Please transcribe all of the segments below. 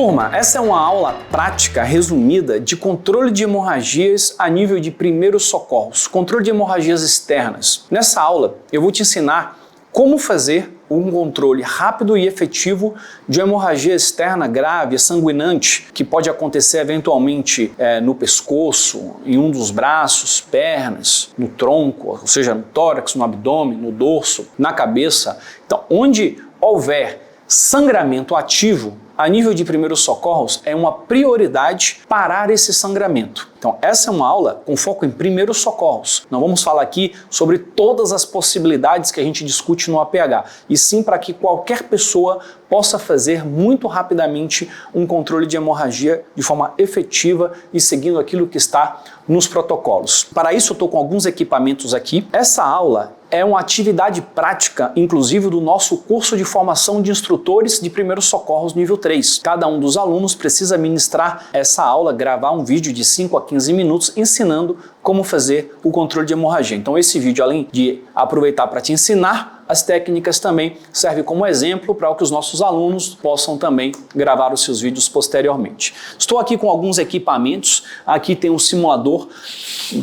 Turma, essa é uma aula prática resumida de controle de hemorragias a nível de primeiros socorros, controle de hemorragias externas. Nessa aula eu vou te ensinar como fazer um controle rápido e efetivo de uma hemorragia externa grave, sanguinante, que pode acontecer eventualmente no pescoço, em um dos braços, pernas, no tronco, ou seja, no tórax, no abdômen, no dorso, na cabeça. Então, onde houver sangramento ativo, a nível de primeiros socorros, é uma prioridade parar esse sangramento. Então, essa é uma aula com foco em primeiros socorros. Não vamos falar aqui sobre todas as possibilidades que a gente discute no APH, e sim para que qualquer pessoa possa fazer muito rapidamente um controle de hemorragia de forma efetiva e seguindo aquilo que está nos protocolos. Para isso, eu estou com alguns equipamentos aqui. Essa aula é uma atividade prática, inclusive do nosso curso de formação de instrutores de primeiros socorros nível 3. Cada um dos alunos precisa ministrar essa aula, gravar um vídeo de 5 a 15 minutos ensinando como fazer o controle de hemorragia. Então esse vídeo, além de aproveitar para te ensinar as técnicas, também serve como exemplo para que os nossos alunos possam também gravar os seus vídeos posteriormente. Estou aqui com alguns equipamentos. Aqui tem um simulador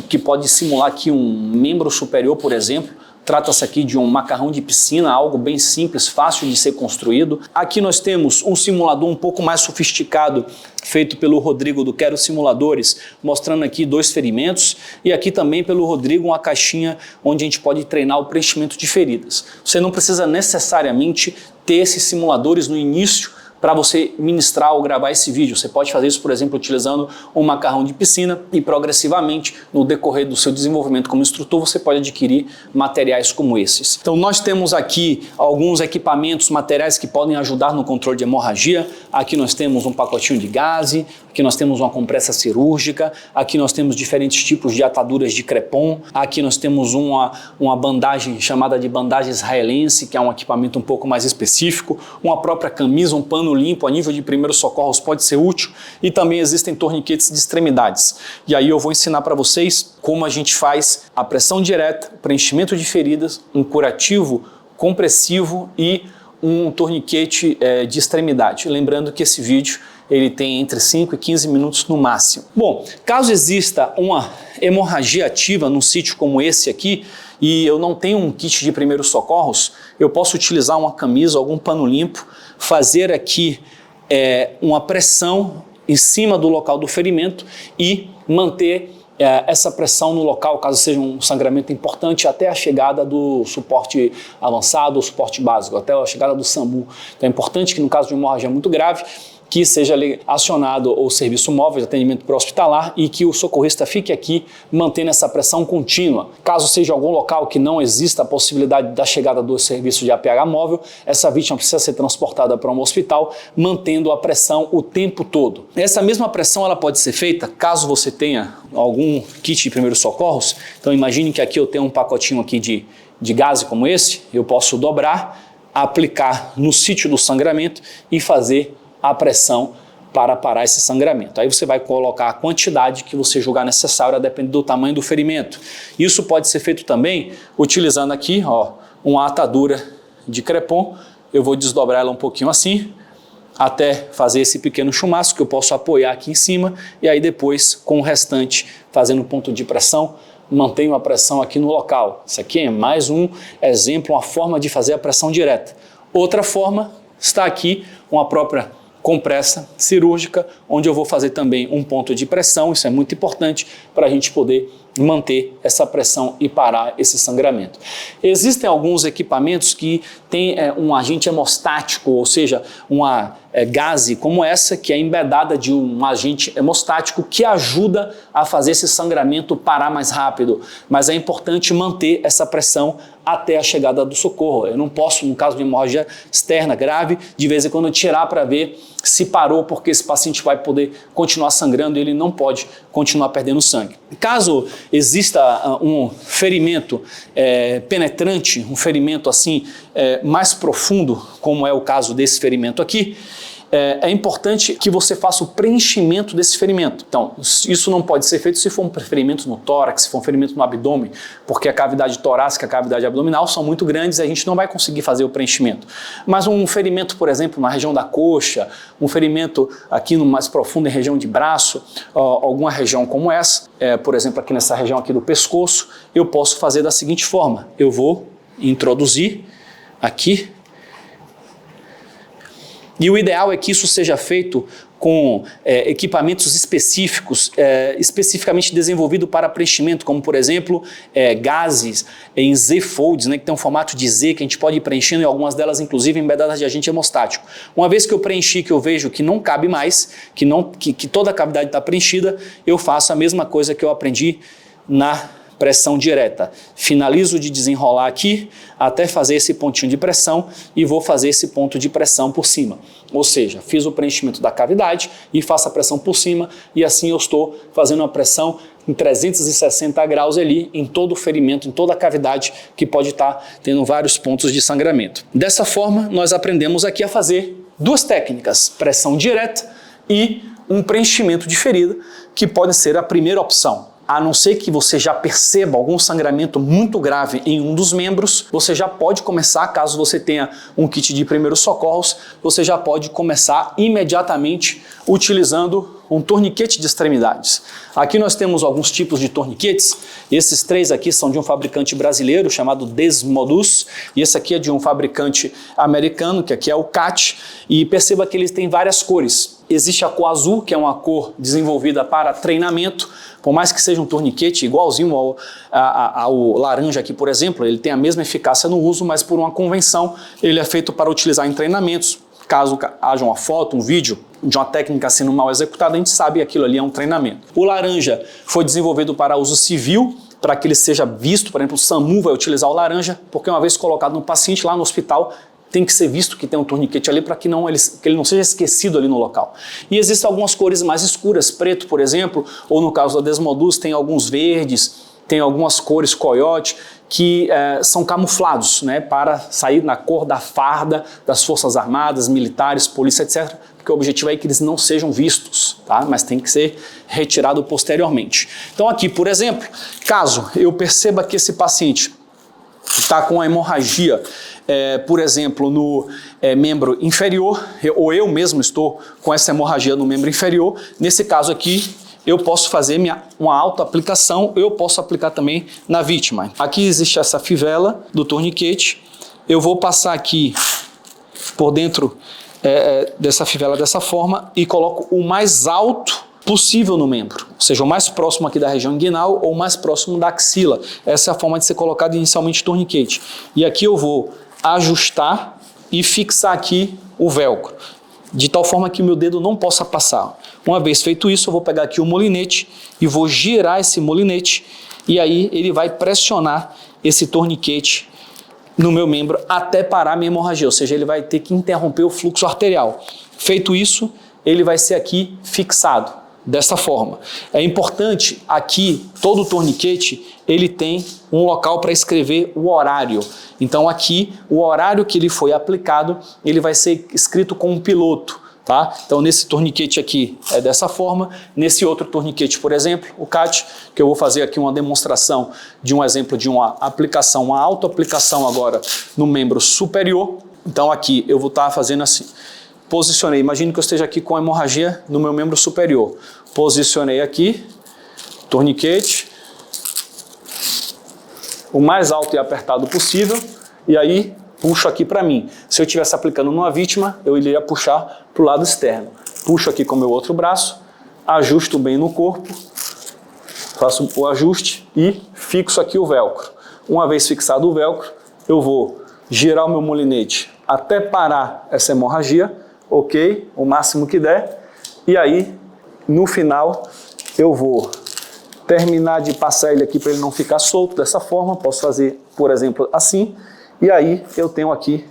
que pode simular aqui um membro superior, por exemplo. Trata-se aqui de um macarrão de piscina, algo bem simples, fácil de ser construído. Aqui nós temos um simulador um pouco mais sofisticado, feito pelo Rodrigo do Quero Simuladores, mostrando aqui 2 ferimentos. E aqui também pelo Rodrigo uma caixinha onde a gente pode treinar o preenchimento de feridas. Você não precisa necessariamente ter esses simuladores no início para você ministrar ou gravar esse vídeo. Você pode fazer isso, por exemplo, utilizando um macarrão de piscina e progressivamente, no decorrer do seu desenvolvimento como instrutor, você pode adquirir materiais como esses. Então nós temos aqui alguns equipamentos, materiais que podem ajudar no controle de hemorragia. Aqui nós temos um pacotinho de gaze, aqui nós temos uma compressa cirúrgica, aqui nós temos diferentes tipos de ataduras de crepom, aqui nós temos uma bandagem chamada de bandagem israelense, que é um equipamento um pouco mais específico, uma própria camisa, um pano limpo a nível de primeiros socorros pode ser útil, e também existem torniquetes de extremidades. E aí eu vou ensinar para vocês como a gente faz a pressão direta, preenchimento de feridas, um curativo compressivo e um torniquete de extremidade. Lembrando que esse vídeo ele tem entre 5 e 15 minutos no máximo. Bom, caso exista uma hemorragia ativa num sítio como esse aqui, e eu não tenho um kit de primeiros socorros, eu posso utilizar uma camisa, algum pano limpo, fazer aqui uma pressão em cima do local do ferimento e manter essa pressão no local, caso seja um sangramento importante, até a chegada do suporte avançado ou suporte básico, até a chegada do SAMU. Então é importante que no caso de uma hemorragia muito grave, que seja acionado o serviço móvel de atendimento pré-hospitalar e que o socorrista fique aqui mantendo essa pressão contínua. Caso seja algum local que não exista a possibilidade da chegada do serviço de APH móvel, essa vítima precisa ser transportada para um hospital, mantendo a pressão o tempo todo. Essa mesma pressão ela pode ser feita caso você tenha algum kit de primeiros socorros. Então imagine que aqui eu tenho um pacotinho aqui de gaze como esse, eu posso dobrar, aplicar no sítio do sangramento e fazer a pressão para parar esse sangramento. Aí você vai colocar a quantidade que você julgar necessária, dependendo do tamanho do ferimento. Isso pode ser feito também utilizando aqui, uma atadura de crepom. Eu vou desdobrar ela um pouquinho assim, até fazer esse pequeno chumaço que eu posso apoiar aqui em cima, e aí depois, com o restante, fazendo ponto de pressão, mantenho a pressão aqui no local. Isso aqui é mais um exemplo, uma forma de fazer a pressão direta. Outra forma está aqui, uma própria compressa cirúrgica, onde eu vou fazer também um ponto de pressão. Isso é muito importante para a gente poder manter essa pressão e parar esse sangramento. Existem alguns equipamentos que têm um agente hemostático, ou seja, uma gaze como essa, que é embedada de um agente hemostático que ajuda a fazer esse sangramento parar mais rápido, mas é importante manter essa pressão até a chegada do socorro. Eu não posso, no caso de hemorragia externa grave, de vez em quando tirar para ver se parou, porque esse paciente vai poder continuar sangrando e ele não pode continuar perdendo sangue. Caso exista um ferimento penetrante, um ferimento assim mais profundo, como é o caso desse ferimento aqui, é importante que você faça o preenchimento desse ferimento. Então, isso não pode ser feito se for um ferimento no tórax, se for um ferimento no abdômen, porque a cavidade torácica e a cavidade abdominal são muito grandes e a gente não vai conseguir fazer o preenchimento. Mas um ferimento, por exemplo, na região da coxa, um ferimento aqui no mais profundo em região de braço, alguma região como essa, por exemplo, aqui nessa região aqui do pescoço, eu posso fazer da seguinte forma: eu vou introduzir aqui. E o ideal é que isso seja feito com equipamentos específicos, especificamente desenvolvido para preenchimento, como por exemplo, gases em Z-folds, né, que tem um formato de Z que a gente pode ir preenchendo, e algumas delas inclusive embedadas de agente hemostático. Uma vez que eu preenchi, que eu vejo que não cabe mais, que toda a cavidade está preenchida, eu faço a mesma coisa que eu aprendi na pressão direta. Finalizo de desenrolar aqui até fazer esse pontinho de pressão e vou fazer esse ponto de pressão por cima. Ou seja, fiz o preenchimento da cavidade e faço a pressão por cima, e assim eu estou fazendo uma pressão em 360 graus ali em todo o ferimento, em toda a cavidade que pode estar tendo vários pontos de sangramento. Dessa forma, nós aprendemos aqui a fazer duas técnicas: pressão direta e um preenchimento de ferida, que pode ser a primeira opção. A não ser que você já perceba algum sangramento muito grave em um dos membros, você já pode começar, caso você tenha um kit de primeiros socorros, você já pode começar imediatamente utilizando um torniquete de extremidades. Aqui nós temos alguns tipos de torniquetes. Esses três aqui são de um fabricante brasileiro chamado Desmodus, e esse aqui é de um fabricante americano, que aqui é o CAT, e perceba que eles têm várias cores. Existe a cor azul, que é uma cor desenvolvida para treinamento. Por mais que seja um torniquete igualzinho ao laranja aqui, por exemplo, ele tem a mesma eficácia no uso, mas por uma convenção ele é feito para utilizar em treinamentos. Caso haja uma foto, um vídeo de uma técnica sendo mal executada, a gente sabe que aquilo ali é um treinamento. O laranja foi desenvolvido para uso civil, para que ele seja visto, por exemplo, o SAMU vai utilizar o laranja, porque uma vez colocado no paciente lá no hospital, tem que ser visto que tem um torniquete ali para que ele não seja esquecido ali no local. E existem algumas cores mais escuras, preto, por exemplo, ou no caso da Desmodus tem alguns verdes, tem algumas cores coiote, que são camuflados, né, para sair na cor da farda das Forças Armadas, militares, polícia, etc., porque o objetivo é que eles não sejam vistos, tá? Mas tem que ser retirado posteriormente. Então aqui, por exemplo, caso eu perceba que esse paciente está com a hemorragia, por exemplo, no membro inferior, ou eu mesmo estou com essa hemorragia no membro inferior, nesse caso aqui, eu posso fazer uma autoaplicação, eu posso aplicar também na vítima. Aqui existe essa fivela do torniquete, eu vou passar aqui por dentro dessa fivela dessa forma e coloco o mais alto possível no membro, ou seja, o mais próximo aqui da região inguinal ou o mais próximo da axila. Essa é a forma de ser colocado inicialmente torniquete. E aqui eu vou ajustar e fixar aqui o velcro, de tal forma que o meu dedo não possa passar. Uma vez feito isso, eu vou pegar aqui o molinete e vou girar esse molinete, e aí ele vai pressionar esse torniquete no meu membro até parar a minha hemorragia, ou seja, ele vai ter que interromper o fluxo arterial. Feito isso, ele vai ser aqui fixado dessa forma. É importante aqui, todo torniquete, ele tem um local para escrever o horário. Então aqui, o horário que ele foi aplicado, ele vai ser escrito com um piloto, tá? Então nesse torniquete aqui é dessa forma, nesse outro torniquete, por exemplo, o CAT, que eu vou fazer aqui uma demonstração de um exemplo de uma aplicação, uma autoaplicação agora no membro superior. Então aqui eu vou estar fazendo assim. Posicionei, imagine que eu esteja aqui com a hemorragia no meu membro superior. Posicionei aqui, torniquete, o mais alto e apertado possível, e aí puxo aqui para mim. Se eu estivesse aplicando numa vítima, eu iria puxar para o lado externo. Puxo aqui com o meu outro braço, ajusto bem no corpo, faço o ajuste e fixo aqui o velcro. Uma vez fixado o velcro, eu vou girar o meu molinete até parar essa hemorragia, ok, o máximo que der, e aí no final eu vou terminar de passar ele aqui para ele não ficar solto dessa forma. Posso fazer, por exemplo, assim, e aí eu tenho aqui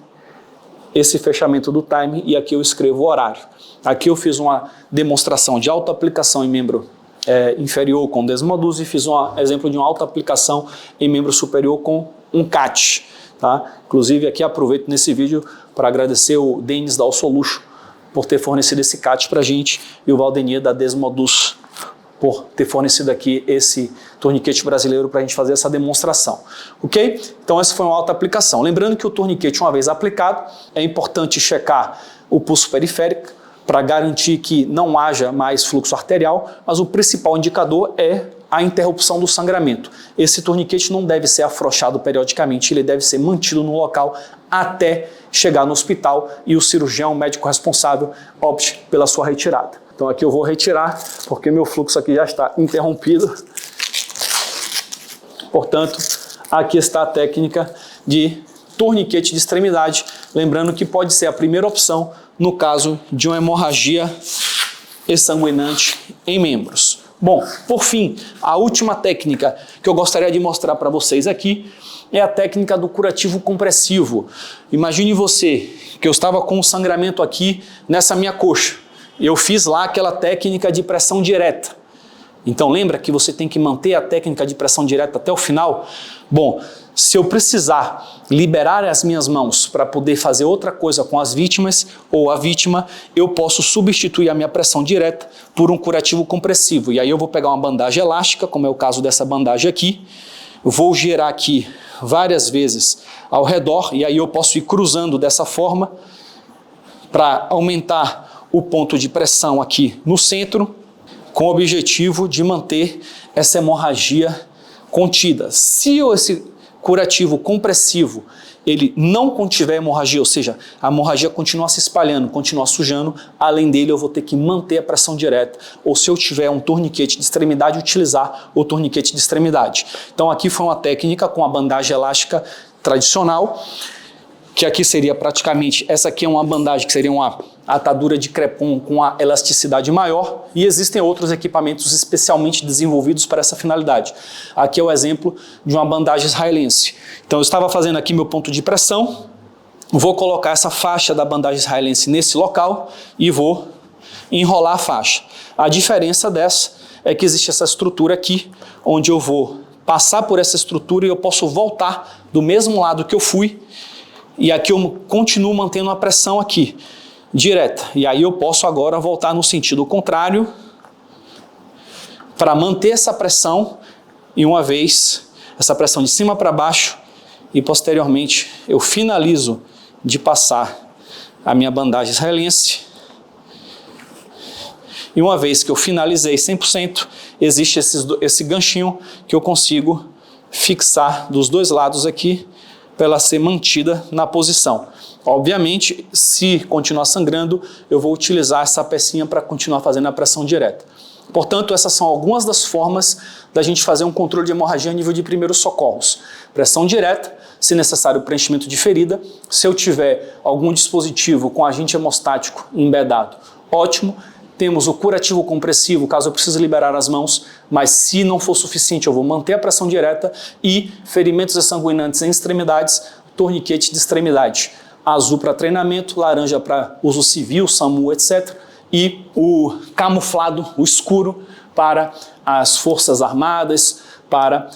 esse fechamento do time e aqui eu escrevo o horário. Aqui eu fiz uma demonstração de autoaplicação em membro inferior com Desmodus e fiz um exemplo de uma autoaplicação em membro superior com um CAT. Tá? Inclusive aqui aproveito nesse vídeo para agradecer o Denis da Alsoluxo por ter fornecido esse CAT para a gente e o Valdenir da Desmodus por ter fornecido aqui esse torniquete brasileiro para a gente fazer essa demonstração, ok? Então essa foi uma alta aplicação. Lembrando que o torniquete, uma vez aplicado, é importante checar o pulso periférico para garantir que não haja mais fluxo arterial, mas o principal indicador é a interrupção do sangramento. Esse torniquete não deve ser afrouxado periodicamente, ele deve ser mantido no local até chegar no hospital e o cirurgião, o médico responsável, opte pela sua retirada. Então aqui eu vou retirar, porque meu fluxo aqui já está interrompido. Portanto, aqui está a técnica de torniquete de extremidade, lembrando que pode ser a primeira opção no caso de uma hemorragia exsanguinante em membros. Bom, por fim, a última técnica que eu gostaria de mostrar para vocês aqui é a técnica do curativo compressivo. Imagine você que eu estava com um sangramento aqui nessa minha coxa. Eu fiz lá aquela técnica de pressão direta. Então lembra que você tem que manter a técnica de pressão direta até o final? Bom, se eu precisar liberar as minhas mãos para poder fazer outra coisa com as vítimas ou a vítima, eu posso substituir a minha pressão direta por um curativo compressivo. E aí eu vou pegar uma bandagem elástica, como é o caso dessa bandagem aqui, vou girar aqui várias vezes ao redor e aí eu posso ir cruzando dessa forma para aumentar o ponto de pressão aqui no centro, com o objetivo de manter essa hemorragia contida. Se esse curativo compressivo ele não contiver hemorragia, ou seja, a hemorragia continua se espalhando, continua sujando, além dele eu vou ter que manter a pressão direta, ou se eu tiver um torniquete de extremidade, utilizar o torniquete de extremidade. Então aqui foi uma técnica com a bandagem elástica tradicional, que aqui seria praticamente, essa aqui é uma bandagem que seria uma atadura de crepom com a elasticidade maior, e existem outros equipamentos especialmente desenvolvidos para essa finalidade. Aqui é o exemplo de uma bandagem israelense. Então eu estava fazendo aqui meu ponto de pressão, vou colocar essa faixa da bandagem israelense nesse local e vou enrolar a faixa. A diferença dessa é que existe essa estrutura aqui, onde eu vou passar por essa estrutura e eu posso voltar do mesmo lado que eu fui, e aqui eu continuo mantendo a pressão aqui, direta. E aí eu posso agora voltar no sentido contrário para manter essa pressão e uma vez essa pressão de cima para baixo e posteriormente eu finalizo de passar a minha bandagem israelense. E uma vez que eu finalizei 100%, existe esse ganchinho que eu consigo fixar dos dois lados aqui para ela ser mantida na posição. Obviamente, se continuar sangrando, eu vou utilizar essa pecinha para continuar fazendo a pressão direta. Portanto, essas são algumas das formas da gente fazer um controle de hemorragia a nível de primeiros socorros. Pressão direta, se necessário preenchimento de ferida, se eu tiver algum dispositivo com agente hemostático embedado, ótimo. Temos o curativo compressivo, caso eu precise liberar as mãos, mas se não for suficiente eu vou manter a pressão direta, e ferimentos exsanguinantes em extremidades, torniquete de extremidade. Azul para treinamento, laranja para uso civil, SAMU, etc. E o camuflado, o escuro, para as forças armadas, para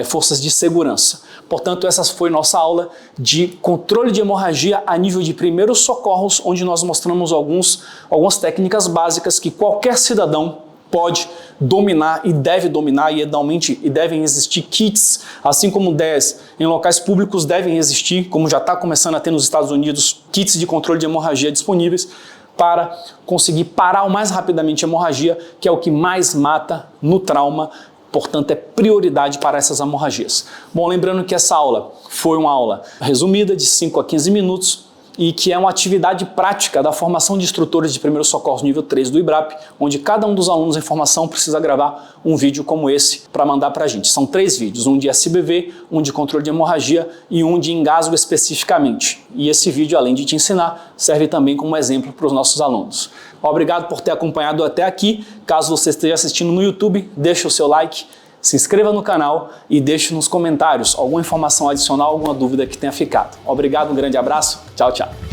forças de segurança. Portanto, essa foi nossa aula de controle de hemorragia a nível de primeiros socorros, onde nós mostramos algumas técnicas básicas que qualquer cidadão pode dominar e deve dominar, e idealmente devem existir kits, assim como 10 em locais públicos devem existir, como já está começando a ter nos Estados Unidos, kits de controle de hemorragia disponíveis para conseguir parar o mais rapidamente a hemorragia, que é o que mais mata no trauma. Portanto, é prioridade para essas hemorragias. Bom, lembrando que essa aula foi uma aula resumida de 5 a 15 minutos e que é uma atividade prática da formação de instrutores de primeiros socorros nível 3 do IBRAP, onde cada um dos alunos em formação precisa gravar um vídeo como esse para mandar para a gente. São 3 vídeos, um de SBV, um de controle de hemorragia e um de engasgo especificamente. E esse vídeo, além de te ensinar, serve também como exemplo para os nossos alunos. Obrigado por ter acompanhado até aqui. Caso você esteja assistindo no YouTube, deixe o seu like, se inscreva no canal e deixe nos comentários alguma informação adicional, alguma dúvida que tenha ficado. Obrigado, um grande abraço, tchau, tchau.